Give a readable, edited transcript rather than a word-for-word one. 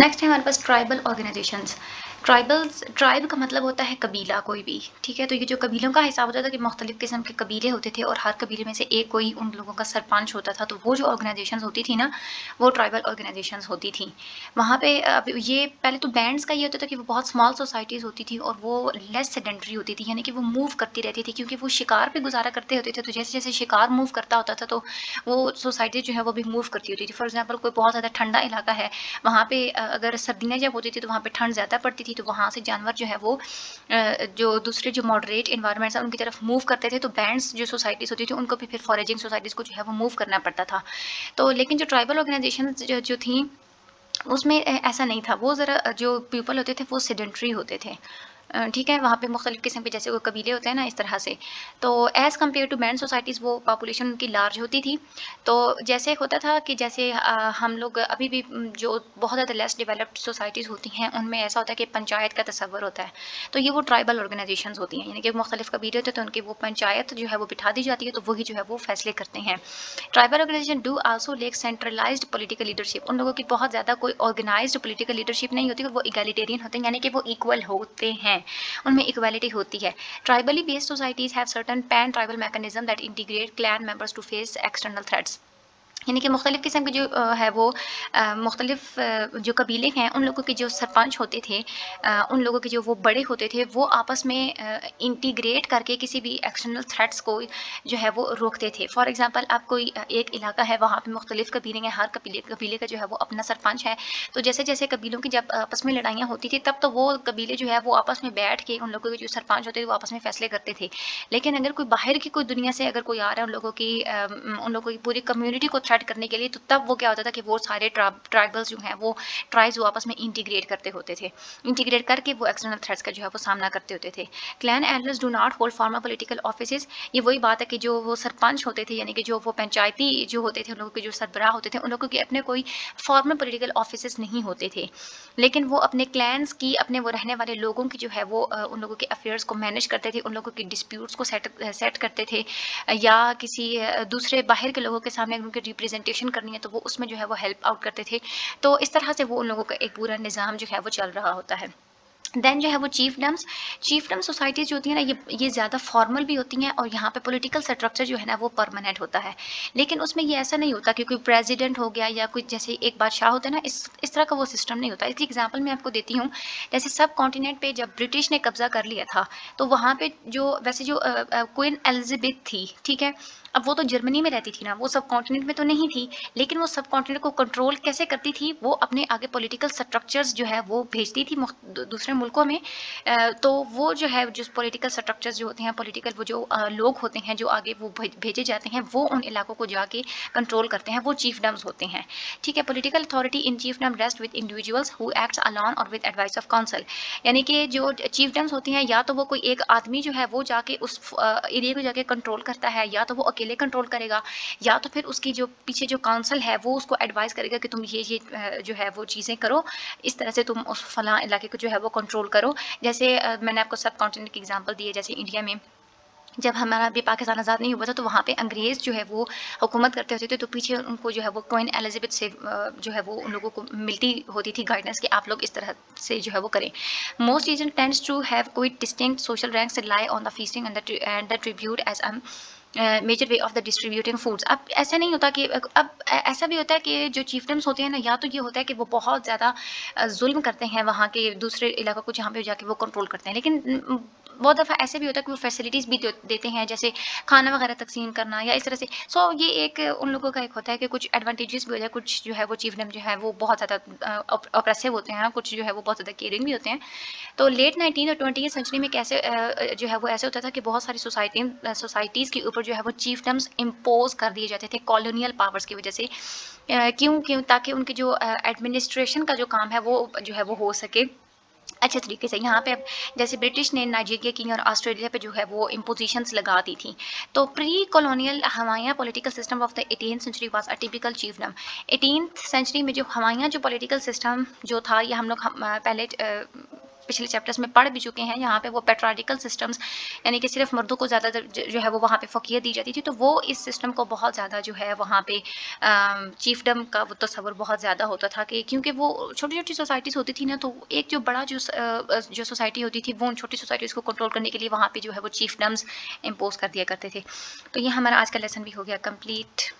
Next है हमारे पास tribal organisations. Tribe का मतलब होता है कबीला कोई भी, ठीक है। तो ये जो कबीलों का हिसाब होता था कि मुख्तलिफ किस्म के कबीले होते थे और हर कबीले में से एक कोई उन लोगों का सरपंच होता था। तो वो जो ऑर्गेनाइजेशंस होती थी ना, वो ट्राइबल ऑर्गेनाइजेशंस होती थी। वहाँ पे अब ये पहले तो बैंड्स का ये होता था कि वो बहुत स्मॉल सोसाइटीज़ होती थी और वो लेस सेडेंटरी होती थी, यानी कि वो मूव करती रहती थी क्योंकि वो शिकार पे गुजारा करते होते थे। तो जैसे जैसे शिकार मूव करता होता था तो वो सोसाइटी जो है वो भी मूव करती होती थी। फॉर एग्जाम्पल कोई बहुत ज़्यादा ठंडा इलाका है, वहाँ पे अगर सर्दियाँ जब होती थी तो वहाँ पे ठंड ज़्यादा पड़ती थी, तो वहाँ से जानवर जो है वो जो दूसरे जो मॉडरेट एनवायरनमेंट्स हैं उनकी तरफ मूव करते थे। तो बैंड्स जो सोसाइटीज़ होती थी उनको भी फिर फॉरेजिंग सोसाइटीज़ को जो है वो मूव करना पड़ता था। तो लेकिन जो ट्राइबल ऑर्गेनाइजेशन जो थी उसमें ऐसा नहीं था। वो ज़रा जो पीपल होते थे वो सेडेंटरी होते थे। ठीक है, वहाँ पे मुख्तलिफ़ किस्म के जैसे वो कबीले होते हैं ना, इस तरह से। तो as compared to band societies वो पॉपुलेशन उनकी लार्ज होती थी। तो जैसे होता था कि जैसे हम लोग अभी भी जो बहुत ज़्यादा लेस डेवलप्ड सोसाइटीज़ होती हैं, उनमें ऐसा होता है कि पंचायत का तसव्वुर होता है। तो ये वो ट्राइबल ऑर्गनाइज़ेशंस होती हैं, यानी कि मुख्तलिफ़ कबीले होते हैं, तो उनकी वो पंचायत जो है वो बिठा दी जाती है, तो वही जो है वो फैसले करते हैं। Tribal organisation do also lack centralised political leadership. उन लोगों की बहुत ज़्यादा कोई ऑर्गेनाइज्ड पॉलिटिकल लीडरशिप नहीं होती, वो इगैलिटेरियन होते हैं, यानी कि वो इक्वल होते हैं, उनमें इक्वालिटी होती है। Tribally based societies have certain pan tribal mechanism that integrate clan members to face external threats. यानी कि मुख्तलिफ़ किस्म के जो है वो मुख्तलिफ़ जो कबीले हैं उन लोगों के जो सरपंच होते थे, उन लोगों के जो वो बड़े होते थे, वो आपस में इंटीग्रेट करके किसी भी एक्सटर्नल थ्रेट्स को जो है वो रोकते थे। फॉर एग्ज़ाम्पल आप कोई एक इलाका है, वहाँ पे मुख्तलिफ़ कबीले हैं, हर कबीले कबीले का जो है वो अपना सरपंच है। तो जैसे-जैसे कबीलों की जब आपस में लड़ाइयाँ होती थी, तब तो वो कबीले जो है वो आपस में बैठ के उन लोगों के जो सरपंच होते थे वो आपस में फ़ैसले करते थे। लेकिन अगर कोई बाहर की कोई दुनिया से अगर कोई आ रहा है उन लोगों की पूरी कम्युनिटी को थ्रेट करने के लिए, तो तब वो क्या होता था कि वो सारे ट्राइबल्स जो हैं वो ट्राइब्स वो आपस में इंटीग्रेट करते होते थे। इंटीग्रेट करके वो एक्सटर्नल थ्रेट्स का जो है वो सामना करते होते थे। Clan elders do not hold formal political offices. ये वही बात है कि जो वो सरपंच होते थे, यानी कि जो वो पंचायती जो होते थे, उन लोगों के जो सरबराह होते थे, उन लोगों के अपने कोई फॉर्मल पॉलिटिकल ऑफिसेज़ नहीं होते थे। लेकिन वो अपने क्लैन्स की, अपने वो रहने वाले लोगों की जो है वो उन लोगों के अफेयर्स को मैनेज करते थे, उन लोगों के डिस्प्यूट्स को सेट करते थे, या किसी दूसरे बाहर के लोगों के सामने अगर उनकी रिप्रेजेंटेशन करनी है तो वो उसमें जो है वो हेल्प आउट करते थे। तो इस तरह से वो उन लोगों का एक पूरा निज़ाम जो है वो चल रहा होता है। देन जो है वो चीफडम सोसाइटीज़ जो होती है ना, ये ज़्यादा फॉर्मल भी होती हैं और यहाँ पे पॉलिटिकल स्ट्रक्चर जो है ना वो परमानेंट होता है। लेकिन उसमें ये ऐसा नहीं होता कि कोई प्रेसिडेंट हो गया या कोई जैसे एक बादशाह होता है ना, इस तरह का वो सिस्टम नहीं होता। इसकी एग्जांपल मैं आपको देती हूँ। जैसे सब कॉन्टिनेंट पे जब ब्रिटिश ने कब्जा कर लिया था, तो वहाँ पे जो वैसे जो क्वीन एलिज़ाबेथ थी, ठीक है? अब वो तो जर्मनी में रहती थी ना, वो सब कॉन्टिनेंट में तो नहीं थी, लेकिन वो सब कॉन्टिनेंट को कंट्रोल कैसे करती थी? वो अपने आगे पॉलिटिकल स्ट्रक्चर्स जो है वो भेजती थी दूसरे मुल्कों में। तो वो जो है जो पॉलिटिकल स्ट्रक्चर्स जो होते हैं, पॉलिटिकल वो जो लोग होते हैं जो आगे वो भेजे जाते हैं, वो उन इलाकों को जाके कंट्रोल करते हैं, वो चीफडम्स होते हैं। ठीक है? Political authority in chiefdom rest with individuals who acts alone और विद एडवाइस ऑफ काउंसिल। यानी कि जो चीफडम्स होती हैं, या तो वो कोई एक आदमी जो है वो जाके उस एरिया को जाके कंट्रोल करता है, या तो वो अकेले कंट्रोल करेगा, या तो फिर उसकी जो पीछे जो काउंसिल है वो उसको एडवाइस करेगा कि तुम ये जो है वो चीज़ें करो, इस तरह से तुम उस फलां इलाके को जो है वो कंट्रोल करो। जैसे मैंने आपको सब कॉन्टिनेंट की एग्जांपल दी है, जैसे इंडिया में जब हमारा अभी पाकिस्तान आज़ाद नहीं हुआ था, तो वहाँ पे अंग्रेज़ जो है वो हुकूमत करते होते थे, तो पीछे उनको जो है वो क्वीन एलिज़ाबेथ से जो है वो उन लोगों को मिलती होती थी गाइडेंस कि आप लोग इस तरह से जो है वो करें। Most region tends to have quite distinct social ranks rely on the feasting and the tribute as major way of the distributing foods. अब ऐसा नहीं होता कि ऐसा भी होता है कि जो चीफडम्स होते हैं ना, या तो ये होता है कि वो बहुत ज़्यादा जुल्म करते हैं वहाँ के दूसरे इलाकों को जहाँ पे जाके वो कंट्रोल करते हैं, लेकिन बहुत दफ़ा ऐसे भी होता है कि वो फैसिलिटीज़ भी देते हैं, जैसे खाना वगैरह तकसीम करना या इस तरह से। सो ये एक उन लोगों का एक होता है कि कुछ एडवांटेजेस भी हो जाए, कुछ जो है वो चीफडम जो है वो बहुत ज़्यादा ऑप्रेसिव होते हैं, कुछ जो है वो बहुत ज़्यादा केयरिंग भी होते हैं। तो लेट 19 और 20वीं सेंचुरी में कैसे जो है वो ऐसे होता था कि बहुत सारी सोसाइटीज़ के ऊपर जो है वो चिefडम्स इम्पोज़ कर दिए जाते थे कॉलोनियल पावर्स की वज़ह से। क्यों? ताकि उनकी जो एडमिनिस्ट्रेशन का जो काम है वो जो है वो हो सके अच्छे तरीके से। यहाँ पे अब जैसे ब्रिटिश ने नाइजीरिया की और ऑस्ट्रेलिया पे जो है वो इम्पोजिशंस लगा दी थी। तो प्री कॉलोनियल हमाया political system of the 18th century was a typical chiefdom. 18th century में जो हमाया जो पॉलिटिकल सिस्टम जो था, ये हम लोग पहले पिछले चैप्टर्स में पढ़ भी चुके हैं, यहाँ पे वो पैट्रियार्कल सिस्टम्स यानी कि सिर्फ मर्दों को ज़्यादातर जो है वो वहाँ पे फ़ोक़ियत दी जाती थी, तो वो इस सिस्टम को बहुत ज़्यादा जो है वहाँ पे चीफ़डम का वो तस्वुर बहुत ज़्यादा होता था कि क्योंकि वो छोटी-छोटी सोसाइटीज़ होती थी ना, तो एक जो बड़ा जो सोसाइटी होती थी वो उन छोटी सोसाइटीज़ को कंट्रोल करने के लिए वहाँ पे जो है वो चीफ़डम्स इम्पोज़ कर दिया करते थे। तो ये हमारा आज का लेसन भी हो गया कंप्लीट।